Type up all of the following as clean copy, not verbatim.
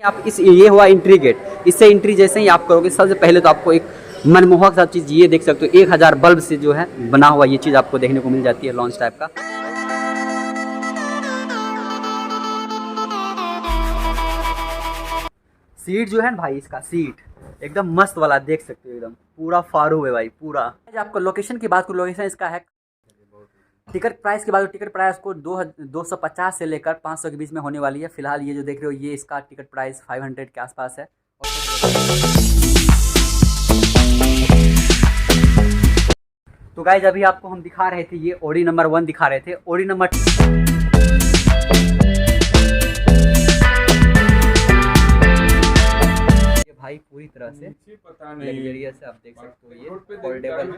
आप इस ये हुआ एंट्री गेट, इससे एंट्री जैसे ही आप करोगे सबसे पहले तो आपको एक मनमोहक सा चीज़ ये देख सकते हो, 1000 बल्ब से जो है बना हुआ ये चीज़ आपको देखने को मिल जाती है, लॉन्च टाइप का। सीट जो है ना भाई, इसका सीट एकदम मस्त वाला देख सकते हो, एकदम पूरा फारू है भाई पूरा। आपको लोकेशन की बात करूँ, लोकेशन इसका है। टिकट प्राइस की बात, टिकट प्राइस को 250 से लेकर 500 के बीच में होने वाली है। फिलहाल ये जो देख रहे हो ये इसका टिकट प्राइस 500 के आसपास है। तो गाइस अभी आपको हम दिखा रहे थे, ये ओडी नंबर 1 दिखा रहे थे। ओडी नंबर ये भाई पूरी तरह से लग्जरियस है, आप देख सकते हो, ये फोल्डेबल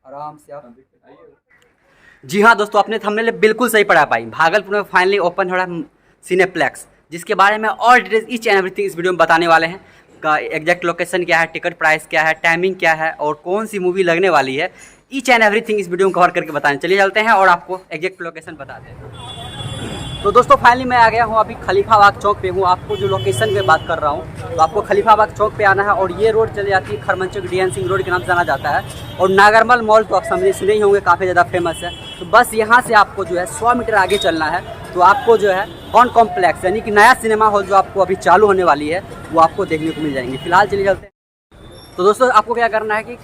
आराम से आप। जी हाँ दोस्तों, आपने थंबनेल बिल्कुल सही पढ़ा भाई। भागलपुर में फाइनली ओपन हो रहा है सिनेप्लेक्स, जिसके बारे में all details each and everything इस वीडियो में बताने वाले हैं। का एग्जैक्ट लोकेशन क्या है, टिकट प्राइस क्या है, टाइमिंग क्या है और कौन सी मूवी लगने वाली है, ईच एंड एवरीथिंग इस वीडियो में कवर करके बताने। चलिए चलते हैं और आपको एग्जैक्ट लोकेशन बताते हैं। तो दोस्तों फाइनली मैं आ गया हूँ, अभी खलीफाबाग चौक पे हूँ। आपको जो लोकेशन पे बात कर रहा हूँ, तो आपको खलीफाबाग चौक पे आना है और ये रोड चली जाती है खरमंचक DN सिंह रोड के नाम से जाना जाता है। और नागरमल मॉल तो आप सुने ही होंगे, काफ़ी ज़्यादा फेमस है। तो बस यहाँ से आपको जो है 100 मीटर आगे चलना है, तो आपको जो है कॉन कॉम्प्लेक्स यानी कि नया सिनेमा हॉल जो आपको अभी चालू होने वाली है वो आपको देखने को मिल जाएंगे। फिलहाल चलिए चलते हैं। तो दोस्तों आपको क्या करना है कि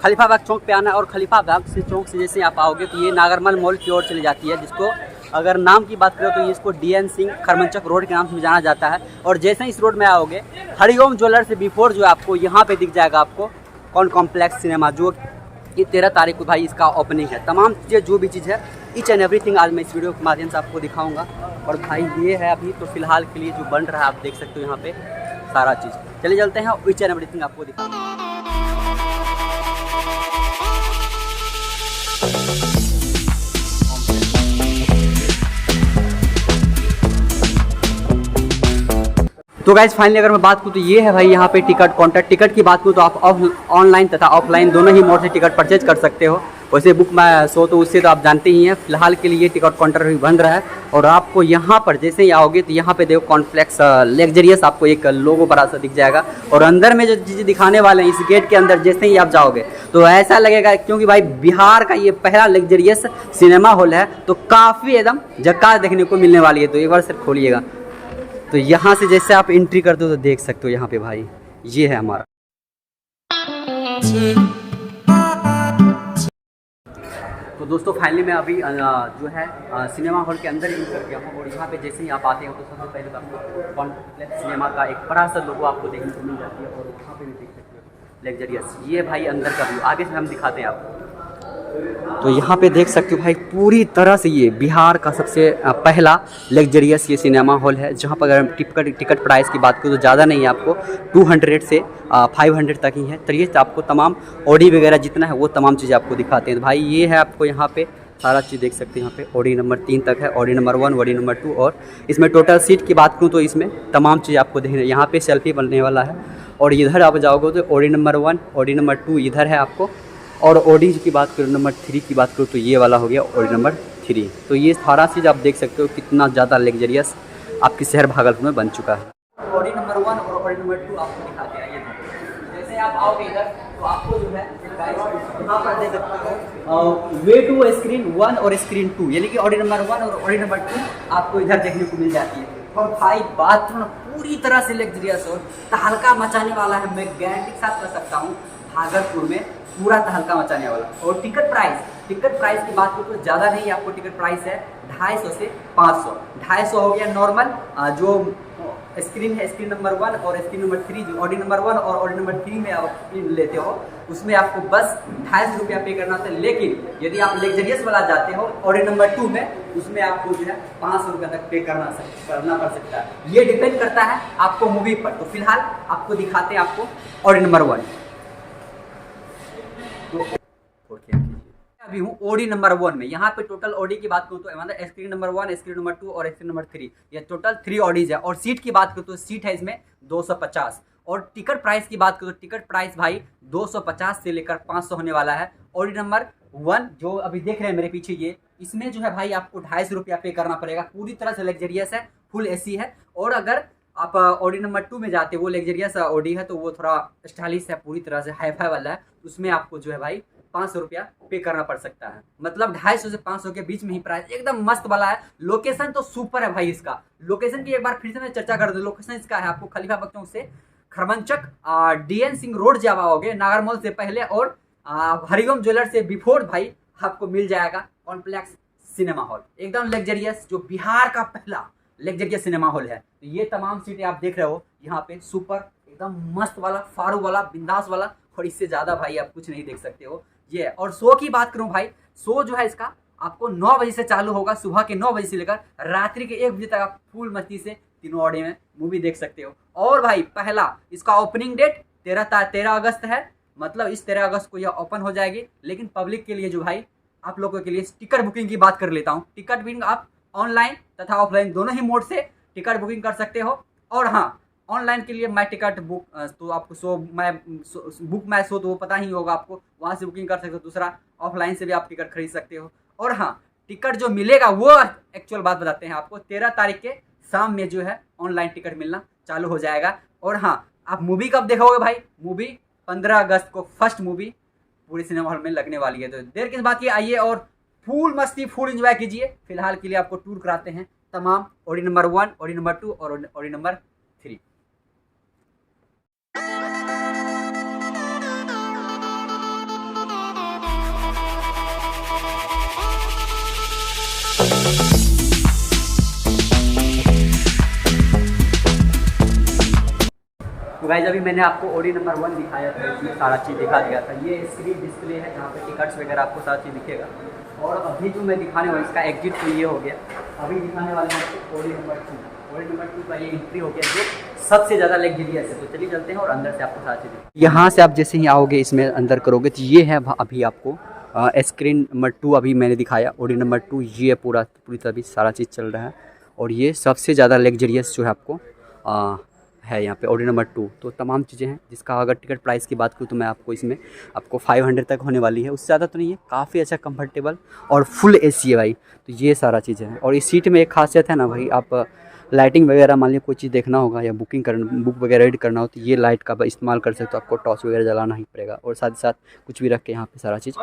खलीफाबाग चौक पे आना है, और खलीफाबाग से चौक से जैसे आप आओगे तो ये नागरमल मॉल की ओर चली जाती है, जिसको अगर नाम की बात करें तो ये इसको DN सिंह खरमंचक रोड के नाम से जाना जाता है। और जैसे ही इस रोड में आओगे, हरिओम ज्वेलर से बिफोर जो आपको यहाँ पे दिख जाएगा आपको कॉन कॉम्प्लेक्स सिनेमा, जो ये 13 तारीख को भाई इसका ओपनिंग है। तमाम चीज़ें जो भी चीज़ है ईच एंड एवरीथिंग आज मैं इस वीडियो के माध्यम से आपको दिखाऊंगा। और भाई ये है अभी तो फिलहाल के लिए जो बन रहा है, आप देख सकते हो यहाँ पे सारा चीज़। चलिए चलते हैं ईच एंड एवरीथिंग आपको दिखाऊंगा। तो गाइज फाइनली अगर मैं बात करूँ तो ये है भाई यहाँ पे टिकट काउंटर। टिकट की बात करूँ तो आप ऑनलाइन तथा ऑफलाइन दोनों ही मोड से टिकट परचेज कर सकते हो। वैसे बुक माई शो तो उससे तो आप जानते ही हैं। फिलहाल के लिए टिकट काउंटर भी बन रहा है और आपको यहाँ पर जैसे ही आओगे तो यहाँ पे देखो कॉम्प्लेक्स लग्जरियस आपको एक लोगो बड़ा सा दिख जाएगा। और अंदर में जो चीज़ें दिखाने वाले हैं इस गेट के अंदर जैसे ही आप जाओगे तो ऐसा लगेगा, क्योंकि भाई बिहार का ये पहला लग्जरियस सिनेमा हॉल है, तो काफ़ी एकदम झक्कास देखने को मिलने वाली है। तो एक बार सिर्फ खोलिएगा, तो यहाँ से जैसे आप एंट्री करते हो तो देख सकते हो यहाँ पे भाई ये है हमारा। तो दोस्तों फाइनली मैं अभी जो है सिनेमा हॉल के अंदर एंटर कर गया हूँ। और यहाँ पे जैसे ही आप आते हो तो सबसे पहले तो आपको कॉम्प्लेक्स सिनेमा का एक बड़ा सा लोगो आपको देखने को मिल जाती है। और वहाँ पे भी देख सकते हो लग्जरियस, ये भाई अंदर का व्यू आगे से हम दिखाते हैं आपको। तो यहाँ पे देख सकते हो भाई पूरी तरह से ये बिहार का सबसे पहला लग्जरियस ये सिनेमा हॉल है, जहाँ पर अगर टिकट प्राइस की बात करूँ तो ज़्यादा नहीं है, आपको 200 से 500 तक ही है। तो ये आपको तमाम ऑडी वगैरह जितना है वो तमाम चीज़ें आपको दिखाते हैं। तो भाई ये है आपको यहाँ पे सारा चीज़ देख सकते हैं। यहाँ पे ऑडी नंबर 3 तक है, ऑडी नंबर 1, ऑडी नंबर 2। और इसमें टोटल सीट की बात करूँ तो इसमें तमाम चीज़ आपको देखने, यहाँ पे सेल्फी बनने वाला है। और इधर आप जाओगे तो ऑडी नंबर 1, ऑडी नंबर 2 इधर है आपको। और ऑडी की बात करूँ नंबर 3 की बात करूँ तो ये वाला हो गया ऑडी नंबर 3। तो ये सारा चीज़ आप देख सकते हो कितना ज़्यादा लग्जरियस आपके शहर भागलपुर में बन चुका है। ऑडी नंबर 1 और ऑडी नंबर 2 आपको दिखाते हैं। ये जैसे आप आओगे इधर तो आपको जो है यहाँ पर देख सकते हो वे टू स्क्रीन 1 और स्क्रीन 2, यानी कि ऑडी नंबर 1 और ऑडी नंबर 2 आपको इधर देखने को मिल जाती है। और भाई बाथरूम पूरी तरह से लग्जरियस और तहलका मचाने वाला है, मैं गारंटी के साथ कर सकता हूँ भागलपुर में पूरा तहलका मचाने वाला। और टिकट प्राइस की बात करूँ तो ज़्यादा नहीं, आपको टिकट प्राइस है 250 से 500। 250 हो गया नॉर्मल जो स्क्रीन है, स्क्रीन नंबर 1 और स्क्रीन नंबर 3, जो ऑडी नंबर 1 और ऑडी नंबर 3 में आप स्क्रीन लेते हो उसमें आपको बस 250 रुपया पे करना होता है। लेकिन यदि आप लग्जरियस वाला जाते हो ऑडी नंबर 2 में, उसमें आपको जो है 500 रुपया तक पे करना पड़ सकता है। ये डिपेंड करता है आपको मूवी पर। तो फिलहाल आपको दिखाते हैं आपको ऑडी नंबर 1। अभी हूँ ओडी नंबर 1 में। यहाँ पे टोटल ओडी की बात करूँ तो मतलब स्क्रीन नंबर 1, स्क्रीन नंबर 2 और स्क्रीन नंबर 3, ये टोटल 3 ऑडीज है। और सीट की बात करूँ तो सीट है इसमें 250। और टिकट प्राइस की बात करूँ तो टिकट प्राइस भाई 250 से लेकर 500 होने वाला है। ओडी नंबर 1 जो अभी देख रहे हैं मेरे पीछे, ये इसमें जो है भाई आपको 250 रुपया पे करना पड़ेगा। पूरी तरह से लग्जरियस है, फुल AC है। और अगर आप ऑडी नंबर 2 में जाते, वो लग्जरियस ऑडी है तो वो थोड़ा स्टाइलिश है, पूरी तरह से हाई-फाई वाला है, उसमें आपको जो है भाई 500 रुपया पे करना पड़ सकता है। मतलब 250 से 500 के बीच में ही प्राइस, एकदम मस्त वाला है। लोकेशन तो सुपर है भाई इसका। लोकेशन की एक बार फिर से मैं चर्चा कर दूं, लोकेशन इसका है आपको खलीफा बख्श चौक से खरमंचक DN सिंह रोड जब आओगे, नागर मॉल से पहले और हरिओम ज्वेलर से बिफोर भाई आपको मिल जाएगा कॉम्प्लेक्स सिनेमा हॉल, एकदम लग्जरियस, जो बिहार का पहला लग्जरियस सिनेमा हॉल है। तो ये तमाम सीटें आप देख रहे हो यहाँ पे, सुपर एकदम मस्त वाला, फारू वाला, बिंदास वाला, और इससे ज़्यादा भाई आप कुछ नहीं देख सकते हो ये। और शो की बात करूँ भाई, शो जो है इसका आपको 9 बजे से चालू होगा, सुबह के 9 बजे से लेकर रात्रि के 1 बजे तक आप फुल मस्ती से तीनों ऑडी में मूवी देख सकते हो। और भाई पहला इसका ओपनिंग डेट 13 अगस्त है, मतलब इस 13 अगस्त को यह ओपन हो जाएगी। लेकिन पब्लिक के लिए जो भाई आप लोगों के लिए टिकट बुकिंग की बात कर लेता हूँ। टिकट बुकिंग आप ऑनलाइन तथा ऑफलाइन दोनों ही मोड से टिकट बुकिंग कर सकते हो। और हाँ, ऑनलाइन के लिए माई टिकट बुक तो आपको बुक माई शो तो वो पता ही होगा आपको, वहाँ से बुकिंग कर सकते हो। दूसरा ऑफलाइन से भी आप टिकट खरीद सकते हो। और हाँ, टिकट जो मिलेगा वो एक्चुअल बात बताते हैं आपको, 13 तारीख के शाम में जो है ऑनलाइन टिकट मिलना चालू हो जाएगा। और हाँ, आप मूवी कब देखोगे भाई? मूवी 15 अगस्त को फर्स्ट मूवी पूरे सिनेमा हॉल में लगने वाली है। तो देर किस बात की, आइए और फुल मस्ती, फुल एंजॉय कीजिए। फिलहाल के लिए आपको टूर कराते हैं तमाम ऑडी नंबर 1, ऑडी नंबर 2 और ऑडी नंबर 3। तो गाइस अभी मैंने आपको ऑडी नंबर 1 दिखाया था, इसमें सारा चीज़ दिखा दिया था। ये स्क्रीन डिस्प्ले है जहाँ पे टिकट्स वगैरह आपको सारा चीज़ दिखेगा। और अभी जो मैं दिखाने वाला इसका एग्जिट तो ये हो गया, अभी दिखाने वाले हैं आपको ऑडी नंबर 2। ऑडी नंबर 2 का ये एंट्री हो गया जो सबसे ज़्यादा लग्जरियस है। तो चलिए चलते हैं और अंदर से आपको सारा चीज़, यहाँ से आप जैसे ही आओगे इसमें अंदर करोगे तो ये है अभी आपको स्क्रीन नंबर 2 अभी मैंने दिखाया, ऑडी नंबर 2 ये पूरी तरह सारा चीज़ चल रहा है। और ये सबसे ज़्यादा लग्जरियस जो है आपको है यहाँ पे ऑडी नंबर 2। तो तमाम चीज़ें हैं, जिसका अगर टिकट प्राइस की बात करूँ तो मैं आपको इसमें आपको 500 तक होने वाली है, उससे ज़्यादा तो नहीं है। काफ़ी अच्छा कंफर्टेबल और फुल AC है भाई। तो ये सारा चीज़ें हैं। और इस सीट में एक खासियत है ना भाई, आप लाइटिंग वगैरह मान लीजिए कोई चीज़ देखना होगा या बुक वगैरह रीड करना हो तो ये लाइट का इस्तेमाल कर सकते हो। आपको टॉर्च वगैरह जलाना ही पड़ेगा और साथ ही साथ कुछ भी रख के यहाँ पे सारा चीज़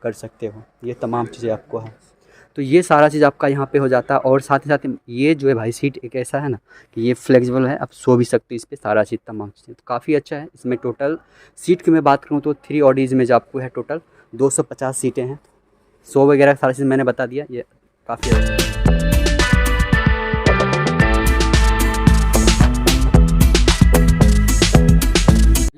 कर सकते हो। ये तमाम चीज़ें आपको है। तो ये सारा चीज़ आपका यहाँ पे हो जाता है। और साथ ही साथ ये जो है भाई सीट एक ऐसा है ना कि ये फ्लेक्सिबल है, आप सो भी सकते हो इस पर, सारा चीज़ तमाम चीज़ें तो काफ़ी अच्छा है। इसमें टोटल सीट की मैं बात करूँ तो 3 ऑडीज़ में जो आपको है टोटल 250 सीटें हैं। सो वगैरह सारा चीज़ मैंने बता दिया, ये काफ़ी अच्छा है।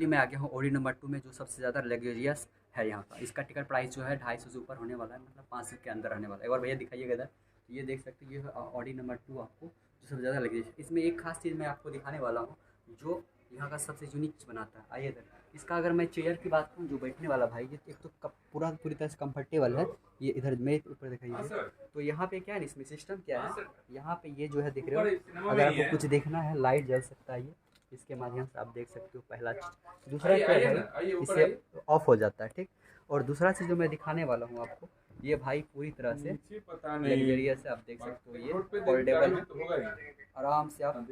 मैं आ गया हूँ ऑडी नंबर 2 में, जो सबसे ज़्यादा लग्जरियस है यहाँ का। इसका टिकट प्राइस जो है 250 से ऊपर होने वाला है, मतलब 500 के अंदर रहने वाला है। एक बार भैया दिखाइएगा इधर, ये देख सकते हैं ये ऑडी नंबर 2 आपको जो सबसे ज़्यादा लग्जरियस। इसमें एक खास चीज़ मैं आपको दिखाने वाला हूँ जो यहाँ का सबसे यूनिक चीज़ बनाता है। आइए इधर, इसका अगर मैं चेयर की बात करूँ, जो बैठने वाला भाई, ये एक तो पूरी तरह से कंफर्टेबल है। ये इधर मेरे ऊपर दिखाइए, तो यहाँ पे क्या है, इसमें सिस्टम क्या है, यहाँ पे ये जो है देख रहे हो, अगर आपको कुछ देखना है लाइट जल सकता है, ये इसके माध्यम से आप देख सकते हो, पहला चीज़। दूसरा क्या है, इससे ऑफ हो जाता है, ठीक। और दूसरा चीज़ जो मैं दिखाने वाला हूँ आपको, ये भाई पूरी तरह से लग्जरियस है, आप देख सकते हो। ये फोल्डेबल है, आराम से आप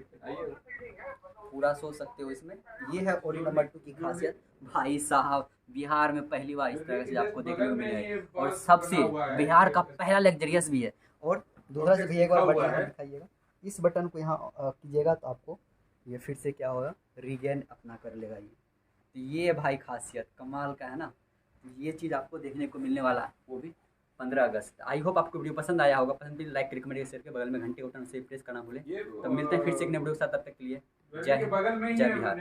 पूरा सो सकते हो इसमें। ये है ऑडी नंबर 2 की खासियत भाई साहब। बिहार में पहली बार इस तरह से आपको देखने को मिलेगा और सबसे बिहार का पहला लग्जरियस भी है। और दूसरा से भी एक बार बटन दिखाइएगा, इस बटन को यहाँ कीजिएगा तो आपको ये फिर से क्या होगा, रीगेन अपना कर लेगा। ये भाई खासियत कमाल का है ना। ये चीज़ आपको देखने को मिलने वाला है, वो भी 15 अगस्त। आई होप आपको वीडियो पसंद आया होगा। पसंद भी लाइक, कमेंट, शेयर के बगल में घंटे बटन से प्रेस करना भूलें। तब मिलते हैं फिर से एक नए वीडियो के साथ, तब तक के लिए जय हिंद, जय बिहार।